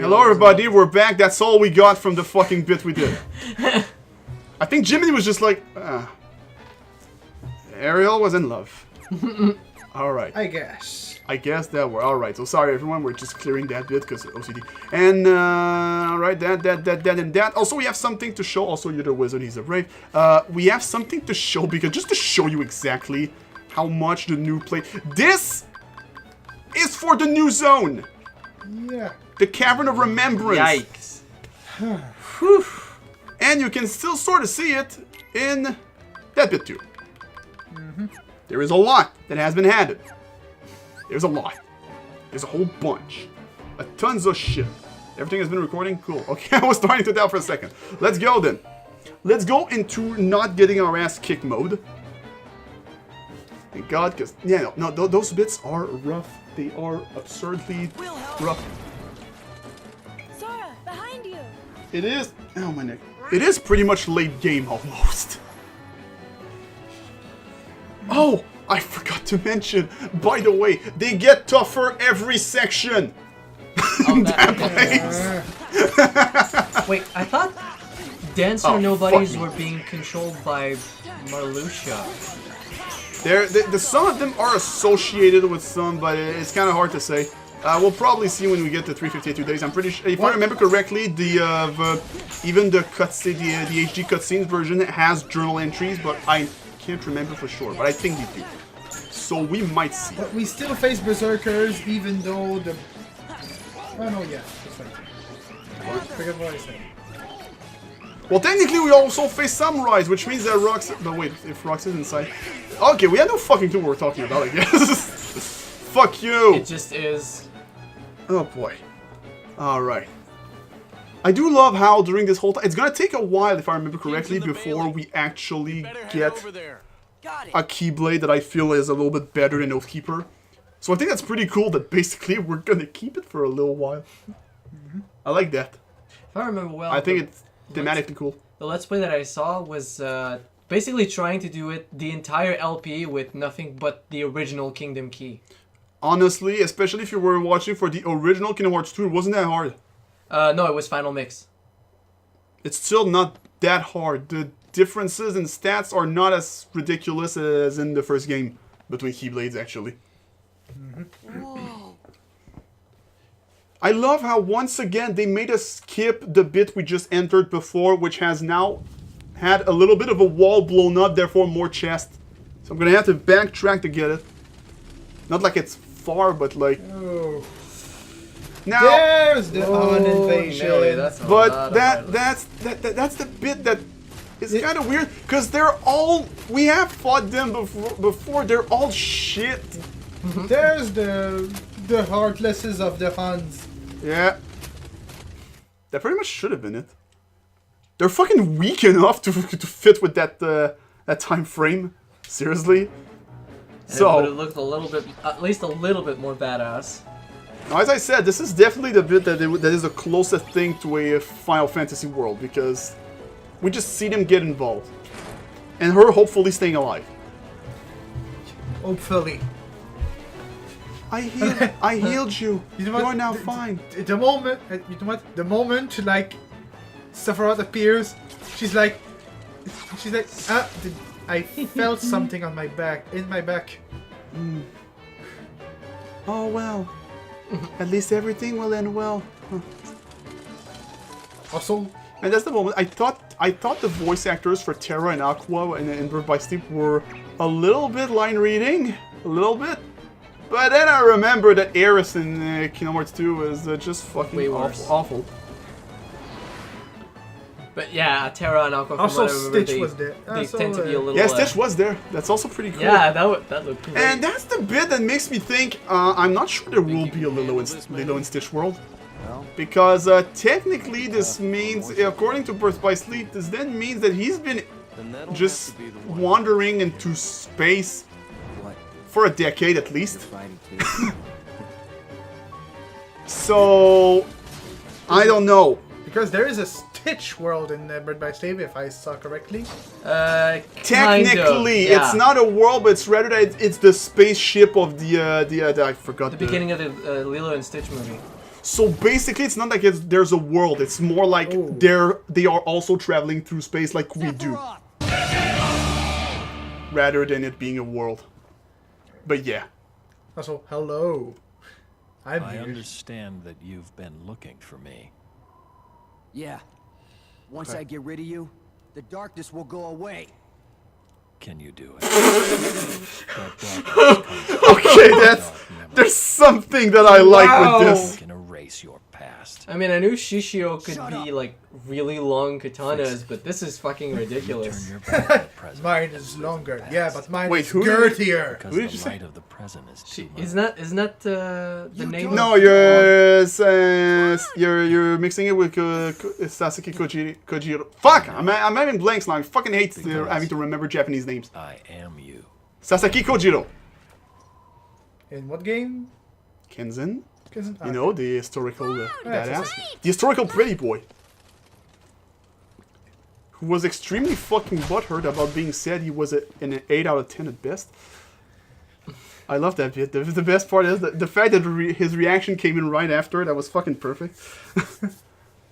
Hello everybody, we're back. That's all we got from the fucking bit we did. I think Jiminy was just like, Ariel was in love. Alright. I guess that were alright. So sorry everyone, we're just clearing that bit because OCD. And alright, that. Also we have something to show. Also you're the wizard, he's a brave. We have something to show because just to show you exactly how much the new play. This is for the new zone. Yeah. The Cavern of Remembrance. Yikes. And you can still sort of see it in that bit too. There is a lot that has been added. There's a lot. There's a whole bunch. Tons of shit. Everything has been recording? Cool. Okay, I was starting to doubt for a second. Let's go then. Let's go into not getting our ass kicked mode. Thank God, because, yeah, no, those bits are rough. They are absurdly rough. Sora, behind you. It is. Oh my neck. It is pretty much late game almost. Oh, I forgot to mention. By the way, they get tougher every section. Oh, that place. Wait, I thought Dancer Nobodies were being controlled by Marluxia. Some of them are associated with some, but it's kind of hard to say. We'll probably see when we get to 352 days. I'm pretty sure, if I remember correctly, even the cutscene, the HD cutscenes version has journal entries, but I can't remember for sure. But I think they do. So we might see. But we still face berserkers, even though the. Oh no, yeah, that's right. I forget what I said. Well, technically, we also face samurais, which means that Rox. But wait, if Rox is inside. Okay, we had no fucking clue what we're talking about, I guess. Fuck you! It just is. Oh boy. Alright. I do love how during this whole time, it's gonna take a while, if I remember correctly, before we actually get a Keyblade that I feel is a little bit better than Oathkeeper. So I think that's pretty cool that basically we're gonna keep it for a little while. I like that. If I remember well, I think it's thematically cool. The Let's Play that I saw was basically trying to do it the entire LP with nothing but the original Kingdom Key. Honestly, especially if you were watching for the original Kingdom Hearts 2, it wasn't that hard. No, it was Final Mix. It's still not that hard. The differences in stats are not as ridiculous as in the first game between Keyblades, actually. I love how once again they made us skip the bit we just entered before, which has now had a little bit of a wall blown up, therefore more chest. So I'm gonna have to backtrack to get it. Not like it's far, but like. Oh. Now. There's the invasion. Really, that's But that's the bit that is kind of weird because they're all we have fought them before. They're all shit. There's the heartlesses of the Huns. Yeah. That pretty much should have been it. They're fucking weak enough to fit with that that time frame. Seriously. And So it would have looked a little bit, at least a little bit more badass. now, as I said, this is definitely the bit that is the closest thing to a Final Fantasy world because we just see them get involved, and her hopefully staying alive. Hopefully. I healed you. You know what? You are now fine. The moment, you know what? The moment like Sephiroth appears, she's like, I felt something on my back, in my back. Oh well. At least everything will end well. Huh. Also, And that's the moment I thought the voice actors for Terra and Aqua and Birth by Sleep were a little bit line reading, a little bit. But then I remember that Aeris in Kingdom Hearts 2 is just fucking Way worse. awful. But yeah, Terra and Aqua. also from what I remember, Stitch was there. They tend to be a little. Yeah, Stitch was there. That's also pretty cool. Yeah, that looked great. And that's the bit that makes me think, I'm not sure there will be a Lilo and Stitch world. Because technically this means, according to Birth by Sleep, this then means that he's been just wandering into space For a decade at least. Fighting too. So I don't know. Because there is a Stitch world in Bird by Sleep, if I saw correctly. Technically, yeah. it's not a world, but it's rather that it's the spaceship of the I forgot The beginning of the Lilo and Stitch movie. So basically, it's not like there's a world. It's more like they are also traveling through space like we do, rather than it being a world. But yeah. Also, hello. I'm I here. understand that you've been looking for me. Yeah. Once I get rid of you, the darkness will go away. Can you do it? That darkness comes Okay, from that's dark memory. there's something that I like Wow. with this. Can erase your past. I mean, I knew Shishio could Shut be up. like really long katanas, but this is fucking Turn ridiculous. your back on the present. Mine is longer. Yeah, but mine Wait, is who did girthier. Because Who did you the say? light of the present is too much. Isn't that the name? No, of you're mixing it with Sasaki Kojiro. Fuck! I'm having blanks now. I fucking hate having to remember Japanese names. I am you. Sasaki Kojiro. In what game? Kenzin. Isn't- You know, the historical that's badass. The historical pretty boy. Who was extremely fucking butthurt about being said he was an 8 out of 10 at best. I love that bit. The best part is the fact that his reaction came in right after it. That was fucking perfect.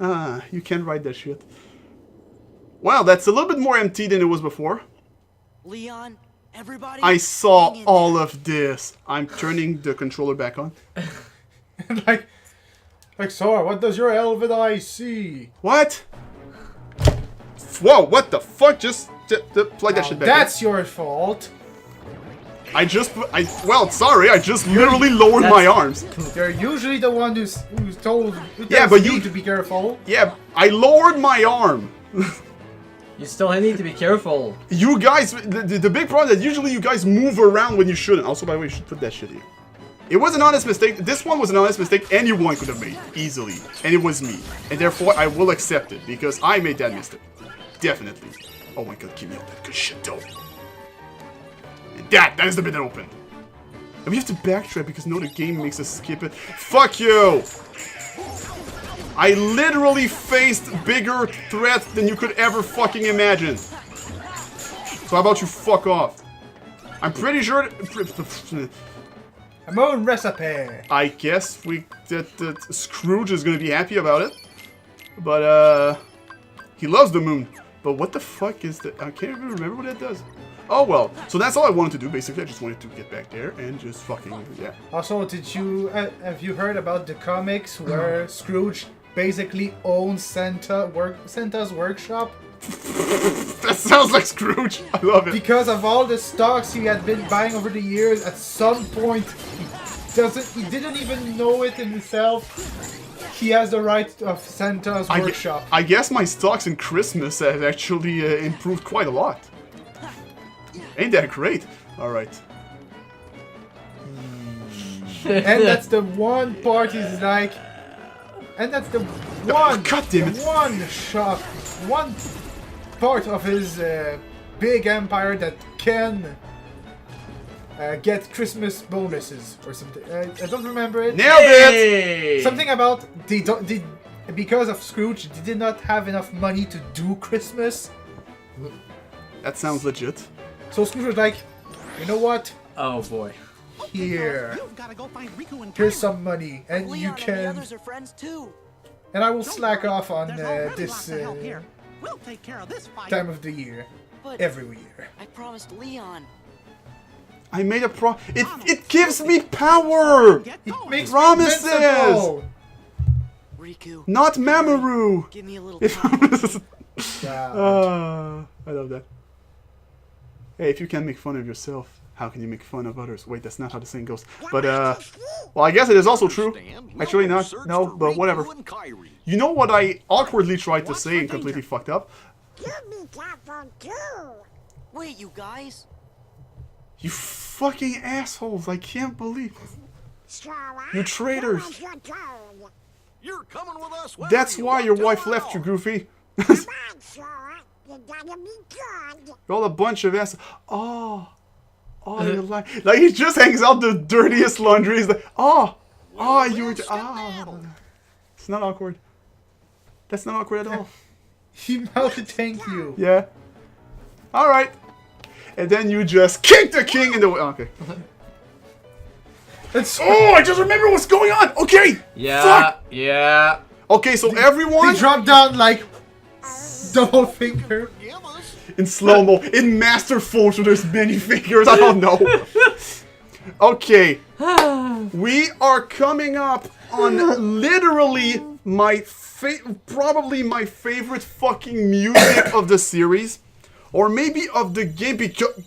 You can't write that shit. Wow, that's a little bit more empty than it was before. Leon, everybody. I saw hang in all there. of this. I'm turning the controller back on. like Sora, what does your elven eye see? What? Whoa, what the fuck? Just plug that shit back in. That's your fault. Well, sorry, I just literally lowered my arms. You're usually the one who's told who Yeah, tells but me you- to be careful. Yeah, I lowered my arm. You still need to be careful. You guys, the big problem is that usually you guys move around when you shouldn't. Also, by the way, you should put that shit here. It was an honest mistake. This one was an honest mistake anyone could have made, easily. And it was me. And therefore, I will accept it, because I made that mistake. Definitely. Oh my god, give me all that good shit, though. And that is the bit that opened. And we have to backtrack because no, the game makes us skip it. Fuck you! I literally faced bigger threats than you could ever fucking imagine. So how about you fuck off? I'm pretty sure... A moon recipe. I guess that Scrooge is gonna be happy about it. But, he loves the moon. But what the fuck is that? I can't even remember what that does. Oh well, so that's all I wanted to do, basically. I just wanted to get back there and just fucking, yeah. Also, have you heard about the comics where Scrooge basically owns Santa's workshop? That sounds like Scrooge. I love it. Because of all the stocks he had been buying over the years, at some point he didn't even know it in himself. He has the right of Santa's workshop. I guess my stocks in Christmas have actually improved quite a lot. Ain't that great? Alright. And that's the one part he's like... And that's the one... God damn it. the one shop... One part of his big empire that can... get Christmas bonuses or something. I don't remember it. Nailed it! Hey! Something about because of Scrooge, they did not have enough money to do Christmas. That sounds legit. So Scrooge was like, you know what? Oh boy. Here, You've got to go find Riku and here's Kairi. some money, and Leon you and the can, others are friends too. and I will Don't slack worry, off on there's already this lots of help here. We'll take care of this fight. time of the year, But every year. I promised Leon. I made a it gives me power! Get It going. makes Promises! me invincible! Riku, Not Mamoru! give me a little If time. Yeah. I love that. Hey, if you can't make fun of yourself, how can you make fun of others? Wait, that's not how the saying goes. But, well, I guess it is also true. Actually, not. No, but whatever. You know what I awkwardly tried to say and completely fucked up? You be careful too. Wait, you guys. You fucking assholes! I can't believe. Sora, You traitors. it's your turn. You're coming with us. That's why your wife left you, Goofy. Come on, Sora. You gotta be good. You're all a bunch of ass. Oh. Oh, you like he just hangs out the dirtiest laundry. He's like, oh, you were. It's not awkward. That's not awkward at all. He mounted thank you. Yeah. All right. And then you just kick the king in the. Okay. Oh, I just remember what's going on. Okay. Yeah. Fuck. Yeah. Okay, so everyone They drop down like double finger. in slow mo, in master force, where there's many fingers. I don't know. Okay, we are coming up on literally probably my favorite fucking music of the series, or maybe of the game, because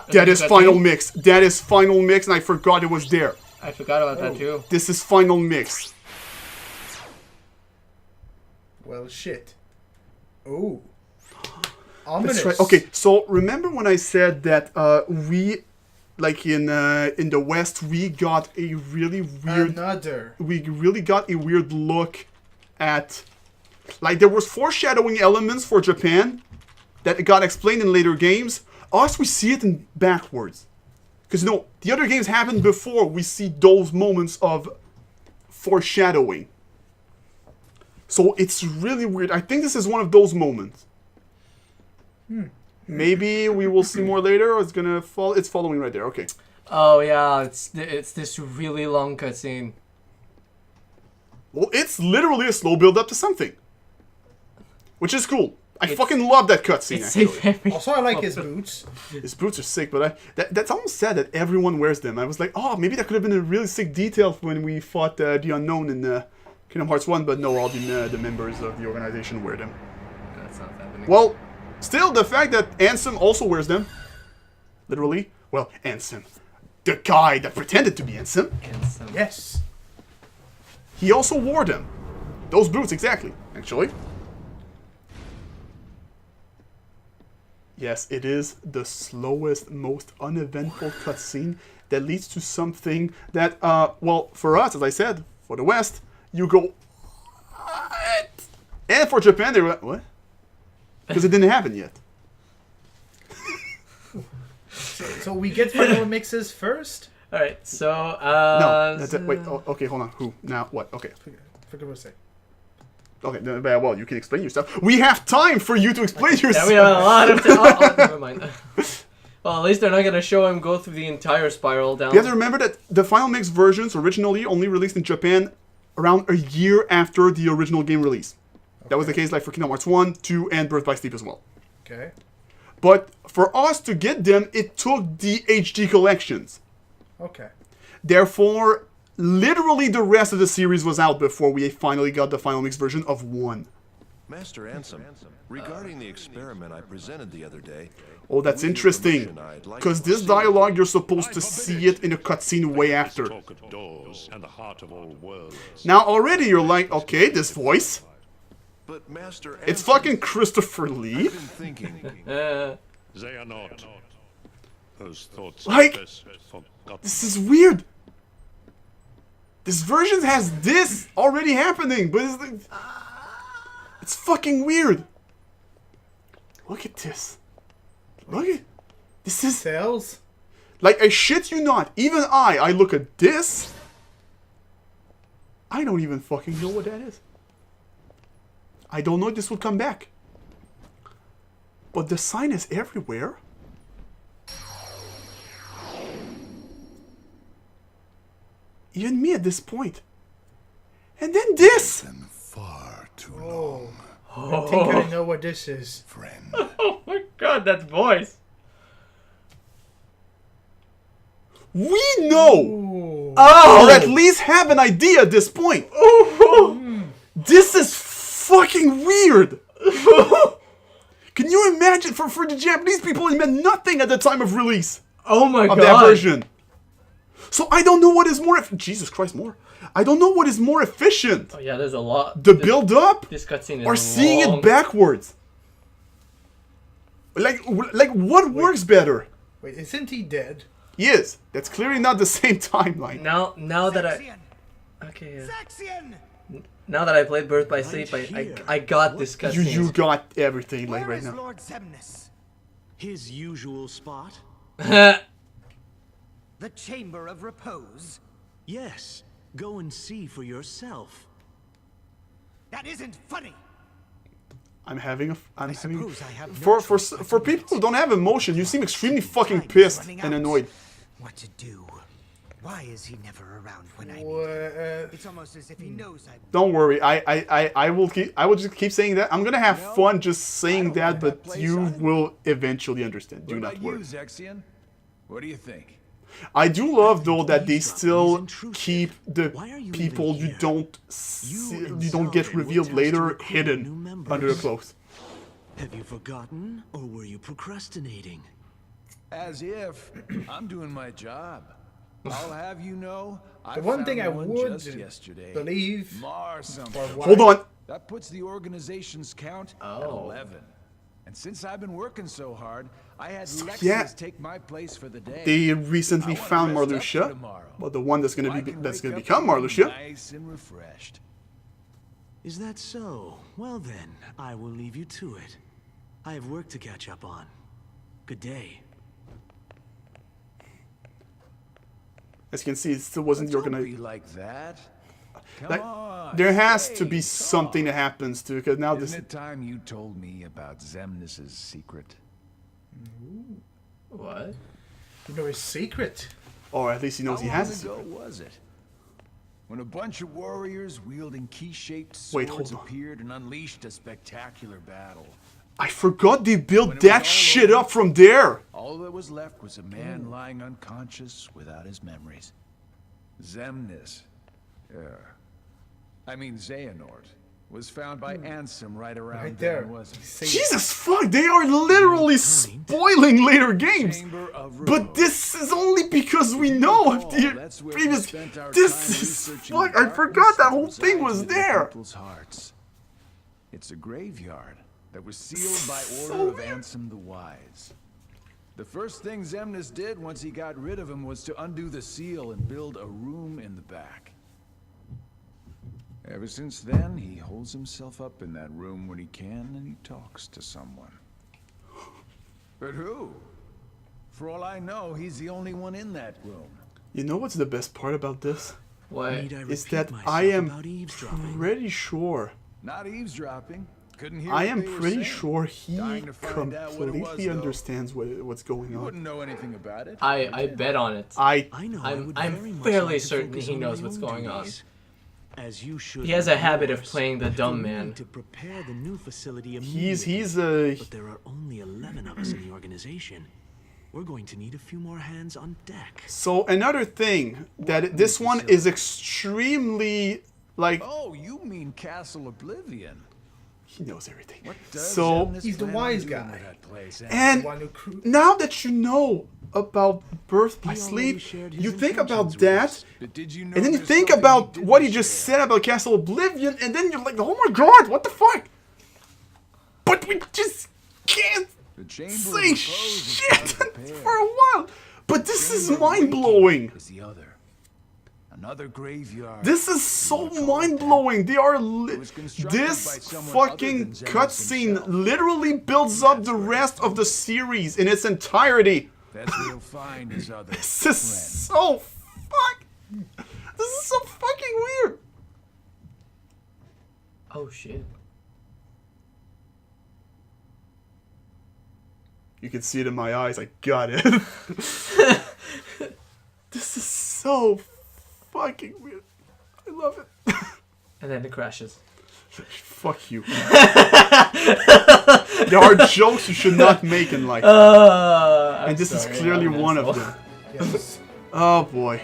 that is final mix. That is final mix, and I forgot it was there. I forgot about that too. This is final mix. Well, shit. Oh. Ominous. That's right. Okay, so remember when I said that we, like in the West, we got a really weird. We really got a weird look at, like, there was foreshadowing elements for Japan that got explained in later games. Us, we see it in backwards, because the other games happened before we see those moments of foreshadowing. So it's really weird. I think this is one of those moments. Maybe we will see more later, or it's gonna fall. It's following right there. Okay. Oh yeah, it's this really long cutscene. Well, it's literally a slow build up to something, which is cool. I fucking love that cutscene. Actually, also, I like his boots. His boots are sick, but that's almost sad that everyone wears them. I was like, oh, maybe that could have been a really sick detail when we fought the Unknown in Kingdom Hearts 1, but no, all the members of the organization wear them. That's not happening. Well, still, the fact that Ansem also wears them, literally. Well, Ansem, the guy that pretended to be Ansem. Yes. He also wore them. Those boots, exactly, actually. Yes, it is the slowest, most uneventful cutscene that leads to something that, well, for us, as I said, for the West, you go, what? And for Japan, they were like, what? Because it didn't happen yet. So we get final mixes first? Alright, so, no, that's it. Wait, okay, hold on. Who? Now, what? Okay. Forget what I say. Okay, well, you can explain yourself. We have time for you to explain yourself. Yeah, we have a lot of time. Never mind. Well, at least they're not going to show him go through the entire spiral down. You have to remember that the Final Mix versions originally only released in Japan around a year after the original game release. Okay. That was the case like for Kingdom Hearts 1, 2, and Birth by Sleep as well. Okay. But for us to get them, it took the HD collections. Okay. Therefore, literally the rest of the series was out before we finally got the Final Mix version of 1. Master Ansem, regarding the experiment I presented the other day... Oh, that's interesting. Because this dialogue, you're supposed to see it in a cutscene way after. Now, already you're like, okay, this voice. But Master Ansem, it's fucking Christopher Lee. I've been thinking... They are not. Those thoughts like, this is weird. This version has this already happening, but it's like, it's fucking weird. Look at this. Look at this is Tails. Like, I shit you not. Even I look at this. I don't even fucking know what that is. I don't know if this will come back. But the sign is everywhere. Even me at this point. And then this! Far too long, I think I know what this is. friend. Oh my god, that voice! We know! Ooh. Oh! Or at least have an idea at this point. This is fucking weird. Can you imagine, for the Japanese people, it meant nothing at the time of release. Oh my god! Of that version. So I don't know what is more... Jesus Christ, more. I don't know what is more efficient. Oh yeah, there's a lot. The build-up? This cutscene is or seeing long. it backwards? Like what works better? Wait, isn't he dead? He is. That's clearly not the same timeline. Now that I... Okay, now that I played Birth by Sleep, I got this cutscene. You got everything like right now. Lord Zemnis? His usual spot? The Chamber of Repose? Yes. Go and see for yourself. That isn't funny! I'm having suppose I have no for choice but for to people who admit. don't have emotion, you seem extremely fucking Time is pissed running and out. annoyed. What to do? Why is he never around when I need him? Well, It's almost as if he knows I'm... Don't worry, I will just keep saying that. I'm gonna have fun just saying that, but you will eventually understand. Do not worry. Zexion? What do you think? I do love though that they still intrusive. keep the Why are you people even you here? don't and you don't get Salve were revealed tasked to later recruit new hidden members. under the clothes. Have you forgotten, or were you procrastinating? As if. I'm doing my job. I'll have you know, I the one found thing I one would just yesterday. believe Mars something. for Hold on. That puts the organization's count at Oh. 11. And since I've been working so hard, I had Lexus yeah. take my place for the day. They recently I wanna found rest up for Marluxia, tomorrow. but the one that's gonna I be can that's wake gonna up become feeling Marluxia. nice and refreshed. Is that so? Well then, I will leave you to it. I have work to catch up on. Good day. As you can see, it still wasn't the Don't be organization. like that. Come Like, on. there has say, to be talk. something that happens to because now this. Isn't it time you told me about Xemnas's secret? What? you know his secret. Or at least he knows he How has a long secret. ago was it? When a bunch of warriors wielding key-shaped Wait, swords hold on. appeared and unleashed a spectacular battle. I forgot they When built it was that all shit over, up from there. All that was left was a man lying unconscious without his memories. Xemnas, Xehanort, was found by Ansem right around Right then, there. wasn't it? Say Jesus fuck, they are literally spoiling later games. Chamber of But Repose. this is only because we know of the That's where previous. we spent our This time is researching fuck. the I darkness forgot that that whole thing resides was within there. people's hearts. It's a graveyard that was sealed by So order of weird. Ansem the Wise. The first thing Xemnas did once he got rid of him was to undo the seal and build a room in the back. Ever since then, he holds himself up in that room when he can and he talks to someone. But who? For all I know, he's the only one in that room. You know what's the best part about this? What? Need I Is repeat that myself I am about eavesdropping? pretty sure. Not eavesdropping. Couldn't hear I what am they were pretty saying. sure he Dying to find out what it was, completely though. understands what's going You on. wouldn't know anything about it. I bet on it. I I know. I I'm would I'm very much fairly like to certain focus he on knows my what's own going on. duties, as you should. He has a with habit of yours. playing the For dumb me man. To prepare the new facility he's immediately. a But there are only 11 of us in the organization. We're going to need a few more hands on deck. so another thing that this one is extremely like Oh, you mean Castle Oblivion? he knows everything. What does So Xemnas He's the plan on wise doing guy. with that place, eh? and One who cru- now that you know about birth by He already sleep, shared his you think about intentions with that, us. But did you know and then you there's think something about he what he didn't just share? said about Castle Oblivion, and then you're like, oh my god, what the fuck? But we just can't The Chamber say of Repose is shit unprepared. for a while. But this is Chamber of mind Waking blowing. is the other. Another graveyard. This is so mind blowing. They are was constructed by this someone fucking other than Xemnas cutscene himself. literally builds up the rest of the series in its entirety. That's where he'll find his other This is friend. so fuck. This is so fucking weird. Oh shit. You can see it in my eyes. I got it. This is so fucking weird. I love it. And then it crashes. Fuck you. There are jokes you should not make in life. And this is clearly one of them. Yes. Oh boy.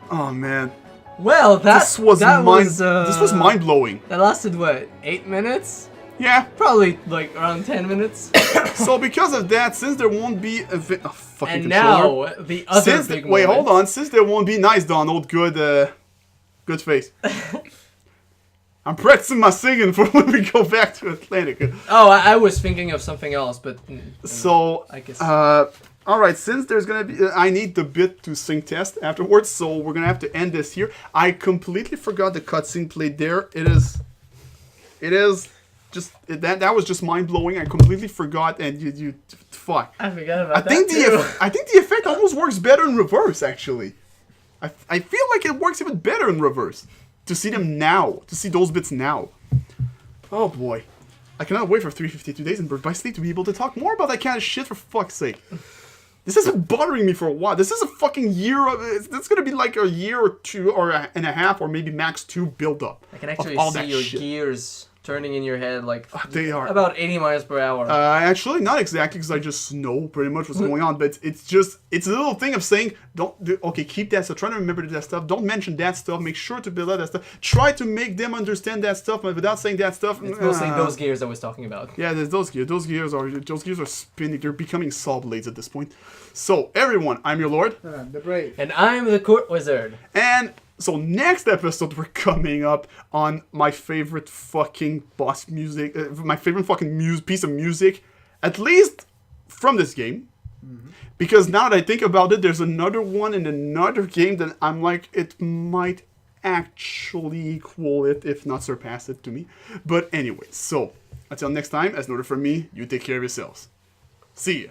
Oh man. Well, This was this was mind blowing. That lasted what? 8 minutes? Yeah. Probably like around 10 minutes. So because of that, since there won't be a fucking And controller. now the other Since big wait, hold moment. on. Since there won't be nice Donald, good face. I'm practicing my singing for when we go back to Atlantic. Oh, I was thinking of something else, but So, I guess all right. Since there's gonna be, I need the bit to sync test afterwards, so we're gonna have to end this here. I completely forgot the cutscene played there. It is that was just mind blowing. I completely forgot, and you fuck. I forgot about I think that too. I think the effect almost works better in reverse. Actually, I feel like it works even better in reverse to see them now, to see those bits now. Oh boy, I cannot wait for 352 days in Birth by Sleep to be able to talk more about that kind of shit. For fuck's sake. This has been bothering me for a while. This is a fucking year of... It's going to be like a year or two and a half or maybe max 2 build up. I can actually all see that your shit. gears turning in your head like They are. about 80 miles per hour. Actually, not exactly because I just know pretty much what's going on. But it's a little thing of saying, okay, keep that stuff. Try to remember that stuff. Don't mention that stuff. Make sure to build up that stuff. Try to make them understand that stuff without saying that stuff. It's mostly those gears I was talking about. Yeah, there's those gears. Those gears are spinning. They're becoming saw blades at this point. So, everyone, I'm your lord. The Brave. And I'm the court wizard. And so next episode we're coming up on my favorite fucking boss music, my favorite fucking piece of music, at least from this game. Mm-hmm. Because now that I think about it, there's another one in another game that I'm like, it might actually equal it, if not surpass it to me. But anyway, so until next time, as noted from me, you take care of yourselves. See ya.